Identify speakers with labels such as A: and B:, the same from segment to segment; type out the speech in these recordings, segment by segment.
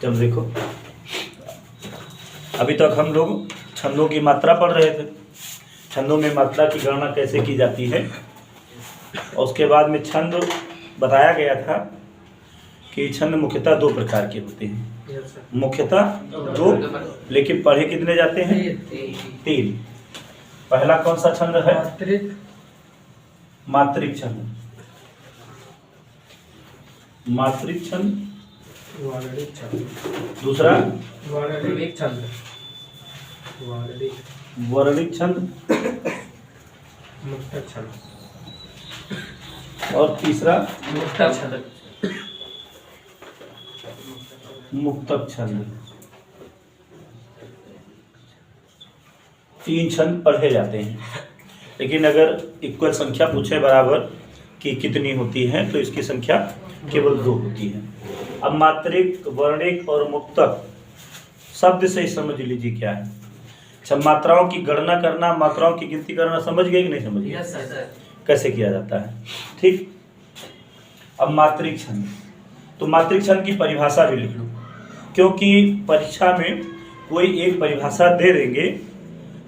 A: जब देखो अभी तक हम लोग छंदों की मात्रा पढ़ रहे थे, छंदों में मात्रा की गणना कैसे की जाती है, और उसके बाद में छंद बताया गया था कि छंद मुख्यतः दो प्रकार के होते हैं, मुख्यतः दो, लेकिन पढ़े कितने जाते हैं? तीन। पहला कौन सा छंद है? मात्रिक छंद। मात्रिक छंद। दूसरा
B: वर्णिक छंद।
A: वर्णिक छंद।
B: मुक्तक छंद।
A: और तीसरा
B: मुक्तक छंद।
A: मुक्तक छंद। तीन छंद पढ़े जाते हैं, लेकिन अगर इक्वल संख्या पूछे बराबर कि कितनी होती है तो इसकी संख्या केवल दो होती है। अब मात्रिक, वर्णिक और मुक्तक शब्द से ही समझ लीजिए क्या है। अच्छा, मात्राओं की गणना करना, मात्राओं की गिनती करना समझ गए कि नहीं समझ गए? कैसे किया जाता है, ठीक। अब मात्रिक छंद, तो मात्रिक छंद की परिभाषा भी लिख लो, क्योंकि परीक्षा में कोई एक परिभाषा दे देंगे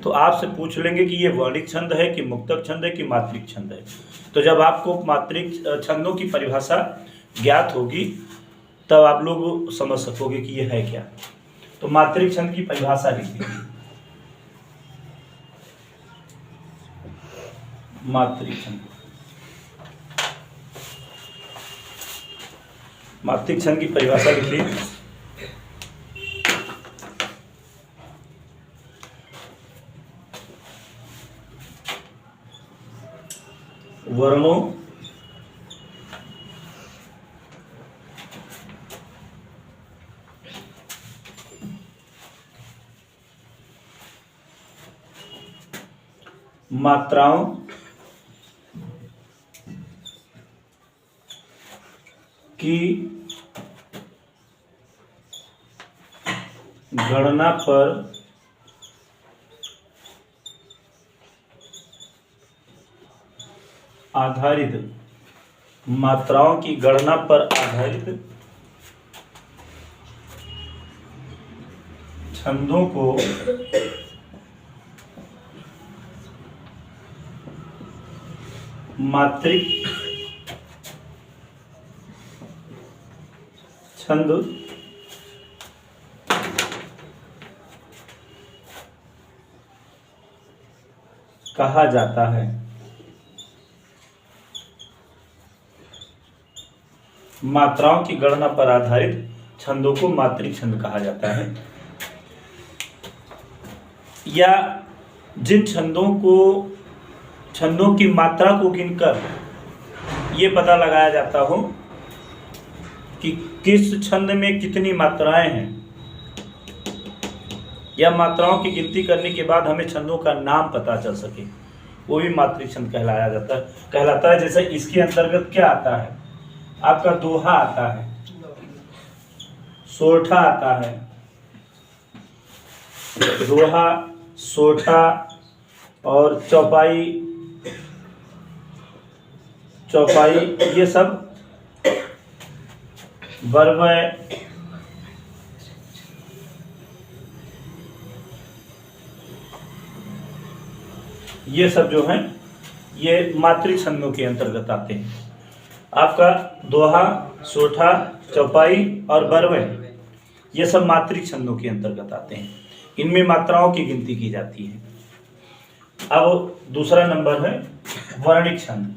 A: तो आपसे पूछ लेंगे कि ये वर्णिक छंद है कि मुक्तक छंद है कि मात्रिक छंद है। तो जब आपको मात्रिक छंदों की परिभाषा ज्ञात होगी तब आप लोग समझ सकोगे कि ये है क्या। तो मात्रिक छंद की परिभाषा लिख दीजिए। मात्रिक छंद, मात्रिक छंद की परिभाषा लिखिए। वर्णों मात्राओं की गणना पर आधारित, मात्राओं की गणना पर आधारित छंदों को मात्रिक छंद कहा जाता है। मात्राओं की गणना पर आधारित छंदों को मात्रिक छंद कहा जाता है। या जिन छंदों की मात्रा को गिनकर ये पता लगाया जाता हो कि किस छंद में कितनी मात्राएं हैं, या मात्राओं की गिनती करने के बाद हमें छंदों का नाम पता चल सके, वो भी मात्रिक छंद कहलाता है। जैसे इसके अंतर्गत क्या आता है? आपका दोहा आता है, सोठा आता है, दोहा, सोठा और चौपाई, ये सब, बरवय, ये सब जो हैं ये मात्रिक छंदों के अंतर्गत आते हैं। आपका दोहा, सोठा, चौपाई और बरवय ये सब मात्रिक छंदों के अंतर्गत आते हैं। इनमें मात्राओं की गिनती की जाती है। अब दूसरा नंबर है वर्णिक छंद।